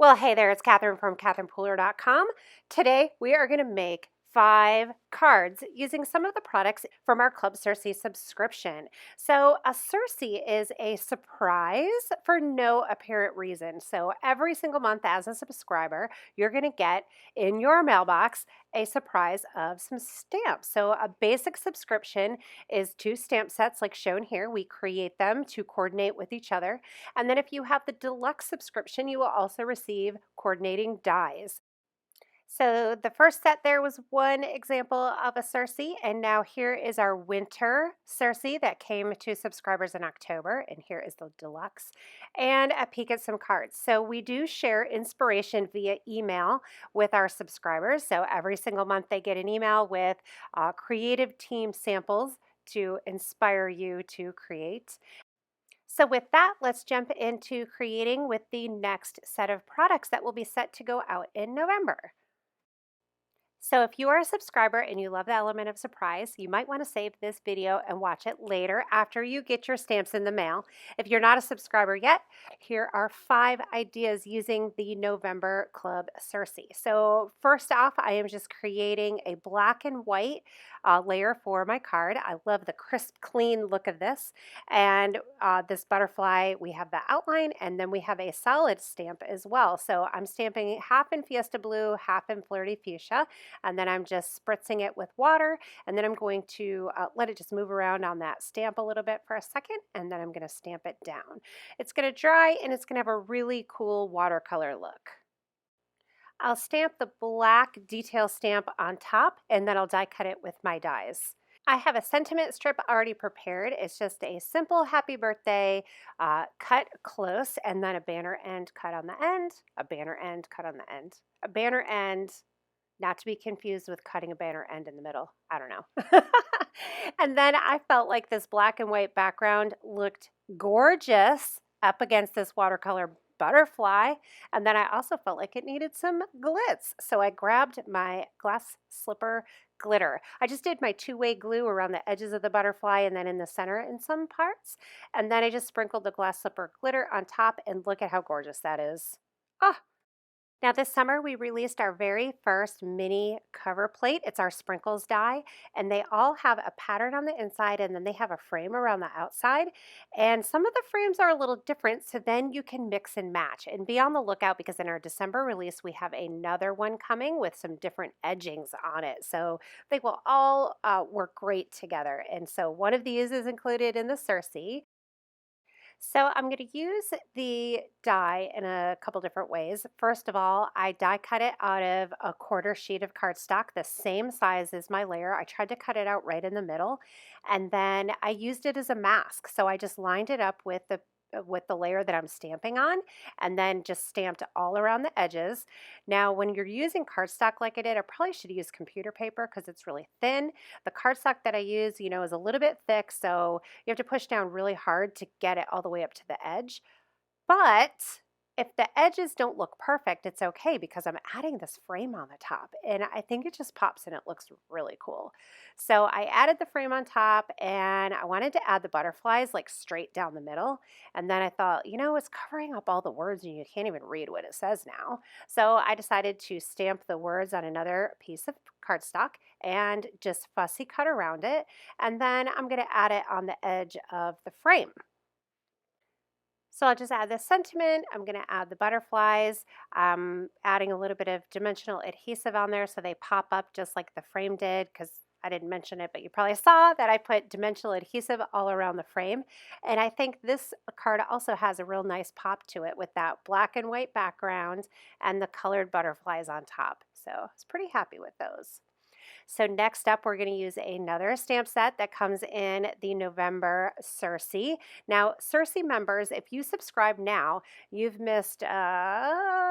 Well, hey there, it's Catherine from CatherinePooler.com. Today we are going to make 5 cards using some of the products from our Club Sursee subscription. So a Sursee is a surprise for no apparent reason. So every single month as a subscriber, you're going to get in your mailbox a surprise of some stamps. So a basic subscription is 2 stamp sets like shown here. We create them to coordinate with each other. And then if you have the deluxe subscription, you will also receive coordinating dies. So the first set there was one example of a Sursee, and now here is our winter Sursee that came to subscribers in October, and here is the deluxe, and a peek at some cards. So we do share inspiration via email with our subscribers. So every single month they get an email with creative team samples to inspire you to create. So with that, let's jump into creating with the next set of products that will be set to go out in November. So if you are a subscriber and you love the element of surprise, you might want to save this video and watch it later after you get your stamps in the mail. If you're not a subscriber yet, here are 5 ideas using the November Club Sursee. So first off, I am just creating a black and white layer for my card. I love the crisp, clean look of this. And this butterfly, we have the outline, and then we have a solid stamp as well. So I'm stamping half in Fiesta blue, half in Flirty Fuchsia. And then I'm just spritzing it with water, and then I'm going to let it just move around on that stamp a little bit for a second, and then I'm going to stamp it down. It's going to dry, and it's going to have a really cool watercolor look. I'll stamp the black detail stamp on top, and then I'll die cut it with my dies. I have a sentiment strip already prepared. It's just a simple happy birthday cut close, and then a banner end cut on the end, a banner end cut on the end, a banner end, not to be confused with cutting a banner end in the middle. I don't know. And then I felt like this black and white background looked gorgeous up against this watercolor butterfly. And then I also felt like it needed some glitz. So I grabbed my glass slipper glitter. I just did my 2-way glue around the edges of the butterfly and then in the center in some parts. And then I just sprinkled the glass slipper glitter on top, and look at how gorgeous that is. Oh, now this summer we released our very first mini cover plate. It's our sprinkles die, and they all have a pattern on the inside, and then they have a frame around the outside. And some of the frames are a little different, so then you can mix and match. And be on the lookout, because in our December release we have another one coming with some different edgings on it. So they will all work great together. And so one of these is included in the Sursee. So I'm going to use the die in a couple different ways. First of all, I die cut it out of a 1/4 sheet of cardstock, the same size as my layer. I tried to cut it out right in the middle, and then I used it as a mask. So I just lined it up with the layer that I'm stamping on, and then just stamped all around the edges. Now, when you're using cardstock like I did, I probably should use computer paper because it's really thin. The cardstock that I use, is a little bit thick, so you have to push down really hard to get it all the way up to the edge. But if the edges don't look perfect, it's okay because I'm adding this frame on the top, and I think it just pops and it looks really cool. So I added the frame on top, and I wanted to add the butterflies like straight down the middle. And then I thought, it's covering up all the words and you can't even read what it says now. So I decided to stamp the words on another piece of cardstock and just fussy cut around it. And then I'm going to add it on the edge of the frame. So I'll just add the sentiment. I'm going to add the butterflies. Adding a little bit of dimensional adhesive on there so they pop up just like the frame did, because I didn't mention it, but you probably saw that I put dimensional adhesive all around the frame. And I think this card also has a real nice pop to it with that black and white background and the colored butterflies on top. So I was pretty happy with those. So next up, we're going to use another stamp set that comes in the November Sursee. Now, Sursee members, if you subscribe now, you've missed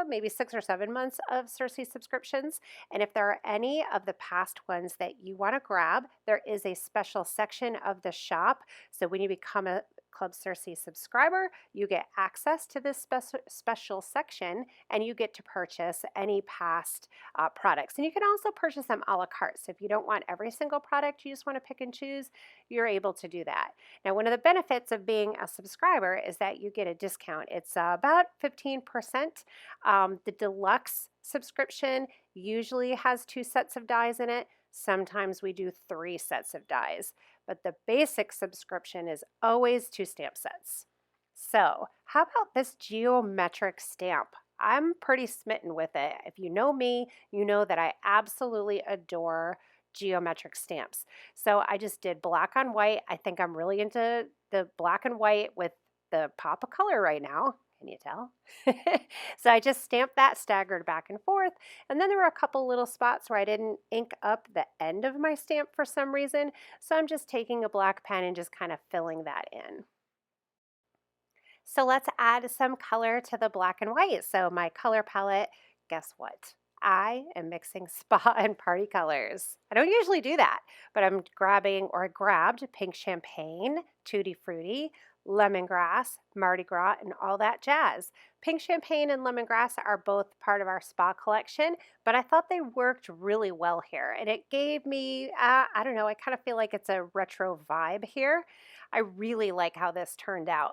maybe 6 or 7 months of Sursee subscriptions. And if there are any of the past ones that you want to grab, there is a special section of the shop. So when you become a Club Sursee subscriber, you get access to this special section, and you get to purchase any past products. And you can also purchase them a la carte. So if you don't want every single product, you just want to pick and choose, you're able to do that. Now, one of the benefits of being a subscriber is that you get a discount. It's about 15%. The deluxe subscription usually has 2 sets of dies in it. Sometimes we do 3 sets of dies, but the basic subscription is always 2 stamp sets. So how about this geometric stamp? I'm pretty smitten with it. If you know me, you know that I absolutely adore geometric stamps. So I just did black on white. I think I'm really into the black and white with the pop of color right now. Can you tell? So I just stamped that staggered back and forth. And then there were a couple little spots where I didn't ink up the end of my stamp for some reason. So I'm just taking a black pen and just kind of filling that in. So let's add some color to the black and white. So my color palette, guess what? I am mixing spa and party colors. I don't usually do that, but I grabbed pink champagne, Tutti Frutti, lemongrass, Mardi Gras, and all that jazz. Pink champagne and lemongrass are both part of our spa collection, but I thought they worked really well here. And it gave me, I don't know, I kind of feel like it's a retro vibe here. I really like how this turned out.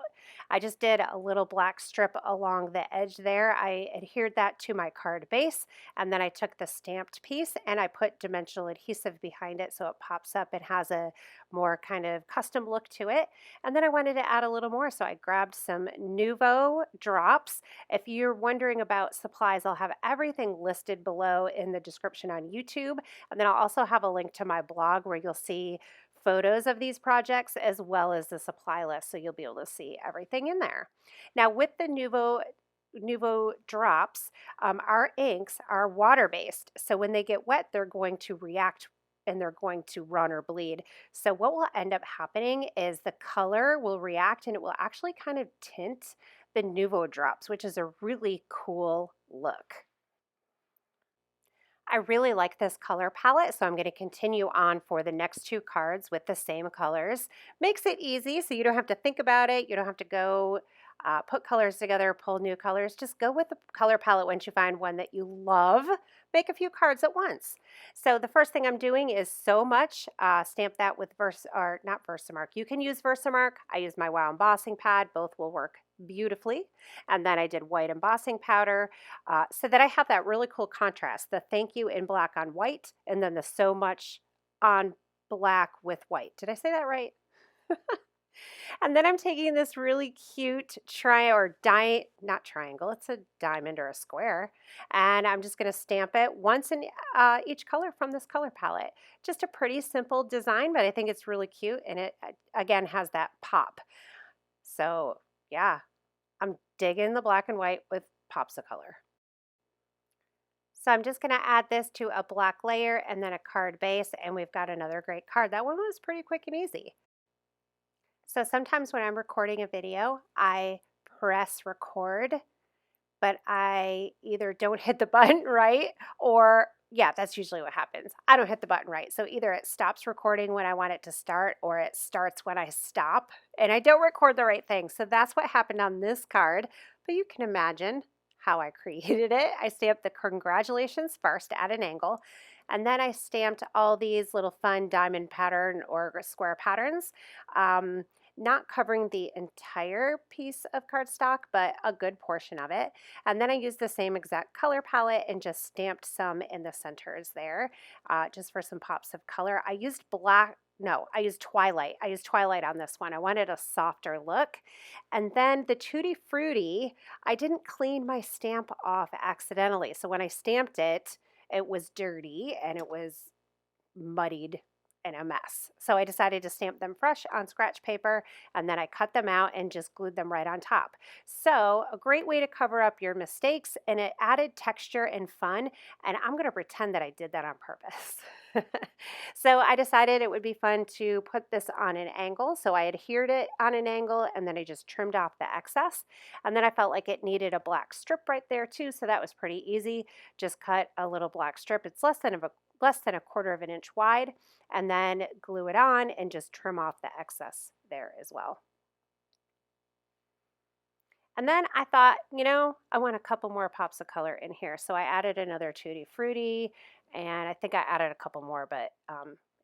I just did a little black strip along the edge there. I adhered that to my card base, and then I took the stamped piece and I put dimensional adhesive behind it so it pops up and has a more kind of custom look to it. And then I wanted to add a little more, so I grabbed some Nouveau drops. If you're wondering about supplies, I'll have everything listed below in the description on YouTube, and then I'll also have a link to my blog where you'll see photos of these projects as well as the supply list, so you'll be able to see everything in there. Now with the Nouveau drops, our inks are water-based, so when they get wet, they're going to react and they're going to run or bleed. So what will end up happening is the color will react and it will actually kind of tint the Nouveau drops, which is a really cool look. I really like this color palette, so I'm going to continue on for the next 2 cards with the same colors. Makes it easy so you don't have to think about it. You don't have to go put colors together, pull new colors. Just go with the color palette once you find one that you love. Make a few cards at once. So the first thing I'm doing is So Much. Stamp that with not Versamark. You can use Versamark. I use my Wow embossing pad. Both will work beautifully. And then I did white embossing powder so that I have that really cool contrast. The thank you in black on white, and then the So Much on black with white. Did I say that right? And then I'm taking this really cute not triangle, it's a diamond or a square, and I'm just going to stamp it once in each color from this color palette. Just a pretty simple design, but I think it's really cute, and it again has that pop. So yeah, I'm digging the black and white with pops of color. So I'm just going to add this to a black layer and then a card base, and we've got another great card. That one was pretty quick and easy. So sometimes when I'm recording a video, I press record, but I either don't hit the button right or, yeah, that's usually what happens. I don't hit the button right. So either it stops recording when I want it to start or it starts when I stop, and I don't record the right thing. So that's what happened on this card, but you can imagine how I created it. I stamped the congratulations first at an angle, and then I stamped all these little fun diamond pattern or square patterns, not covering the entire piece of cardstock, but a good portion of it. And then I used the same exact color palette and just stamped some in the centers there, just for some pops of color. I used Twilight. I used Twilight on this one. I wanted a softer look. And then the Tutti Frutti, I didn't clean my stamp off accidentally. So when I stamped it, it was dirty and it was muddied and a mess. So I decided to stamp them fresh on scratch paper, and then I cut them out and just glued them right on top. So a great way to cover up your mistakes, and it added texture and fun, and I'm going to pretend that I did that on purpose. So I decided it would be fun to put this on an angle, so I adhered it on an angle, and then I just trimmed off the excess, and then I felt like it needed a black strip right there too, so that was pretty easy. Just cut a little black strip. It's less than a 1/4 of an inch wide, and then glue it on and just trim off the excess there as well. And then I thought, you know, I want a couple more pops of color in here. So I added another Tutti Frutti, and I think I added a couple more, but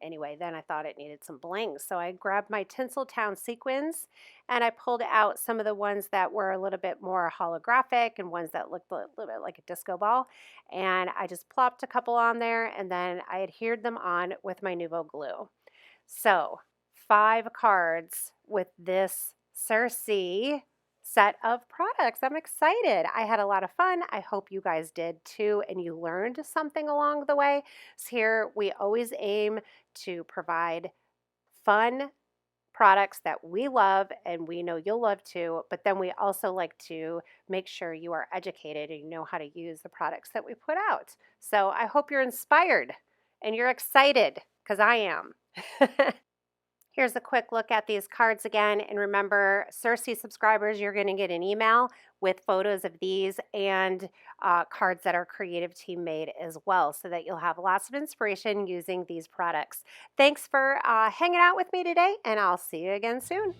anyway, then I thought it needed some bling. So I grabbed my Tinseltown Sequins and I pulled out some of the ones that were a little bit more holographic and ones that looked a little bit like a disco ball. And I just plopped a couple on there and then I adhered them on with my Nuvo glue. So 5 cards with this Sursee set of products. I'm excited. I had a lot of fun. I hope you guys did too, and you learned something along the way. So here we always aim to provide fun products that we love and we know you'll love too, but then we also like to make sure you are educated and you know how to use the products that we put out. So I hope you're inspired and you're excited because I am. Here's a quick look at these cards again. And remember, Sursee subscribers, you're going to get an email with photos of these and cards that are creative team made as well, so that you'll have lots of inspiration using these products. Thanks for hanging out with me today, and I'll see you again soon.